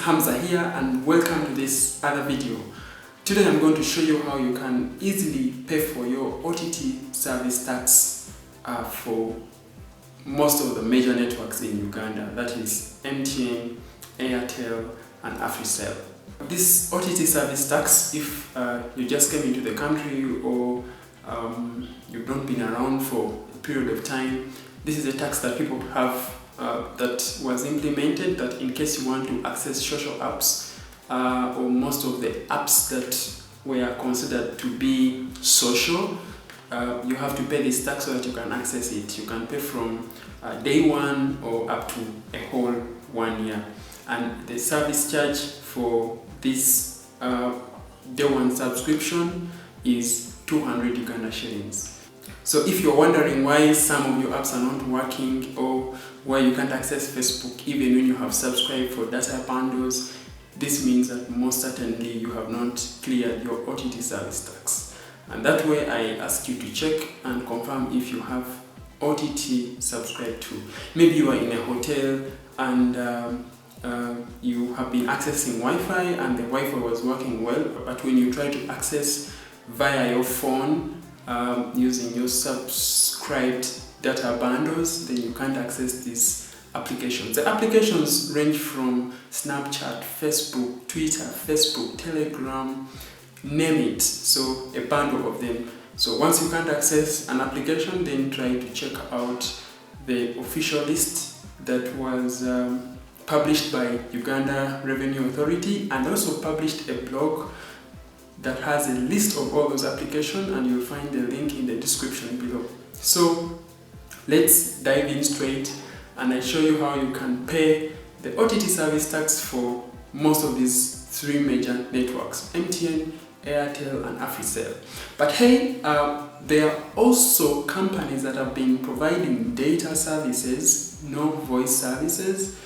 Hamza here, and welcome to this other video. Today I'm going to show you how you can easily pay for your OTT service tax for most of the major networks in Uganda, that is MTN, Airtel and Africell. This OTT service tax, if you just came into the country or you've not been around for a period of time, this is a tax that people have that was implemented that in case you want to access social apps or most of the apps that were considered to be social, you have to pay this tax so that you can access it. You can pay from day one or up to a whole 1 year. And the service charge for this day one subscription is 200 Uganda shillings. So if you're wondering why some of your apps are not working or why you can't access Facebook even when you have subscribed for data bundles, this means that most certainly you have not cleared your OTT service tax. And that way I ask you to check and confirm if you have OTT subscribed to. Maybe you are in a hotel and you have been accessing Wi-Fi and the Wi-Fi was working well, but when you try to access via your phone using your subscribed data bundles, then you can't access these applications. The applications range from Snapchat, Facebook, Twitter, Facebook, Telegram, name it. So a bundle of them. So once you can't access an application, then try to check out the official list that was published by Uganda Revenue Authority, and also published a blog that has a list of all those applications, and you'll find the link in the description below. So let's dive in straight and I show you how you can pay the OTT service tax for most of these three major networks, MTN, Airtel and Africell. But hey, there are also companies that have been providing data services, no voice services,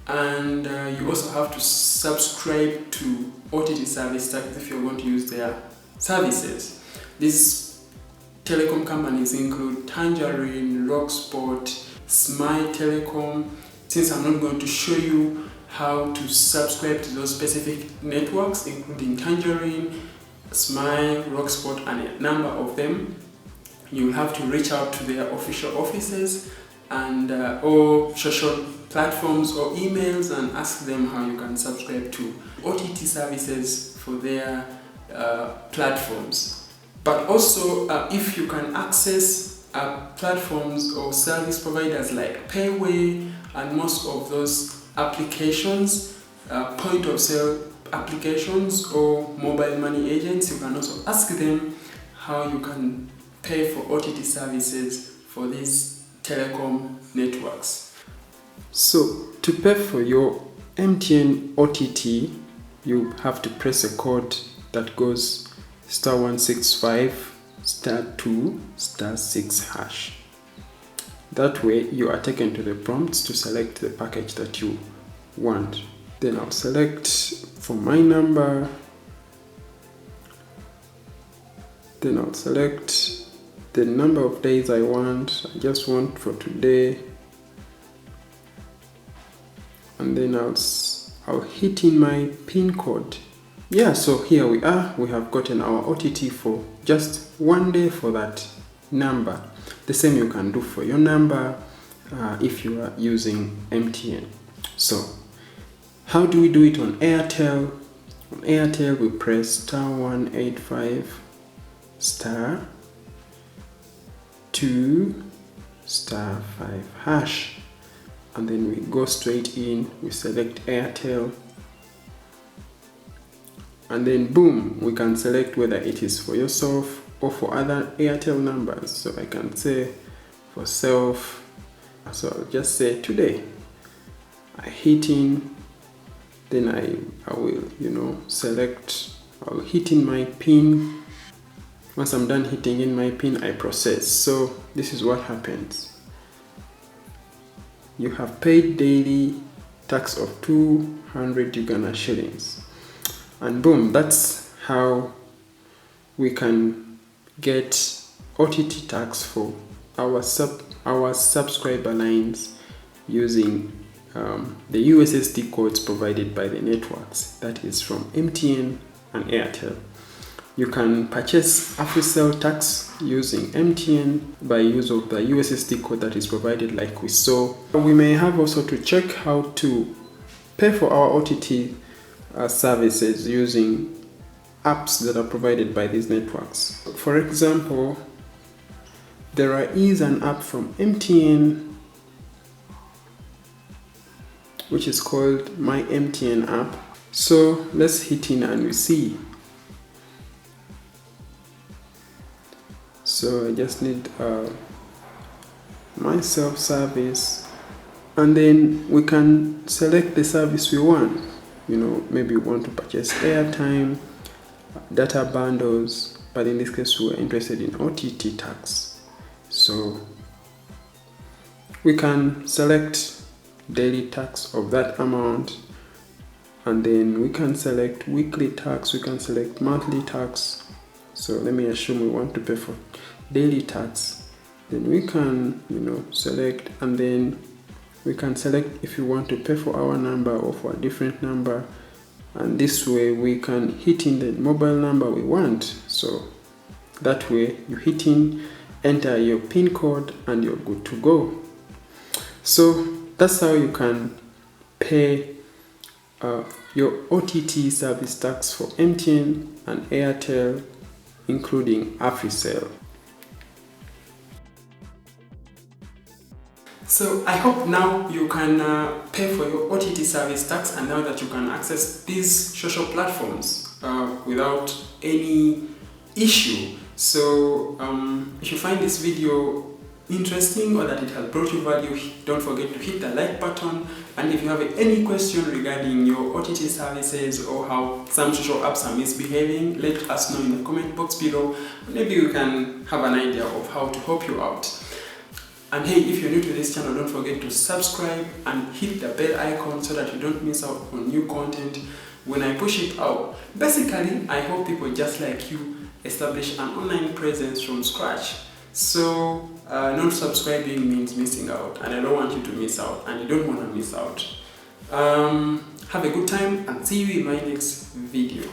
and you also have to subscribe to OTT service tax if you're going to use their services. These telecom companies include Tangerine, Rocksport, Smile Telecom. Since I'm not going to show you how to subscribe to those specific networks, including Tangerine, Smile, Rocksport and a number of them, you will have to reach out to their official offices and or social platforms or emails and ask them how you can subscribe to OTT services for their platforms. But also if you can access platforms or service providers like Payway and most of those applications, point of sale applications or mobile money agents, you can also ask them how you can pay for OTT services for these telecom networks. So to pay for your MTN OTT, you have to press a code that goes *165 *2 *6 hash. That way you are taken to the prompts to select the package that you want. Then I'll select for my number. Then I'll select the number of days I want. I just want for today. And then I'll hit in my PIN code. Yeah, so here we are. We have gotten our OTT for just 1 day for that number. The same you can do for your number if you are using MTN. So how do we do it on Airtel? On Airtel we press *185 *2 *5 hash. And then we go straight in, we select Airtel, and then boom, we can select whether it is for yourself or for other Airtel numbers. So I can say for self, so I'll just say today. I hit in, then I will, select, I'll hit in my PIN. Once I'm done hitting in my PIN, I process. So this is what happens. You have paid daily tax of 200 Uganda shillings. And boom, that's how we can get OTT tax for our subscriber lines using the USSD codes provided by the networks, that is from MTN and Airtel. You can purchase AfriCell tax using MTN by use of the USSD code that is provided like we saw. We may have also to check how to pay for our OTT services using apps that are provided by these networks. For example, there is an app from MTN which is called My MTN app. So let's hit in and we see. So I just need my self-service, and then we can select the service we want. Maybe we want to purchase airtime, data bundles, but in this case we're interested in OTT tax. So we can select daily tax of that amount, and then we can select weekly tax, we can select monthly tax. So let me assume we want to pay for daily tax. Then we can select, and then we can select if you want to pay for our number or for a different number, and this way we can hit in the mobile number we want. So that way you hit in, enter your PIN code, and you're good to go. So that's how you can pay your OTT service tax for MTN and Airtel, including AfriCell. So I hope now you can pay for your OTT service tax, and now that you can access these social platforms without any issue. So if you find this video interesting or that it has brought you value, don't forget to hit the like button. And if you have any question regarding your OTT services or how some social apps are misbehaving, let us know in the comment box below. Maybe we can have an idea of how to help you out. And hey, if you're new to this channel, don't forget to subscribe and hit the bell icon so that you don't miss out on new content when I push it out. Basically, I hope people just like you establish an online presence from scratch. So not subscribing means missing out, and I don't want you to miss out, and you don't want to miss out. Have a good time and see you in my next video.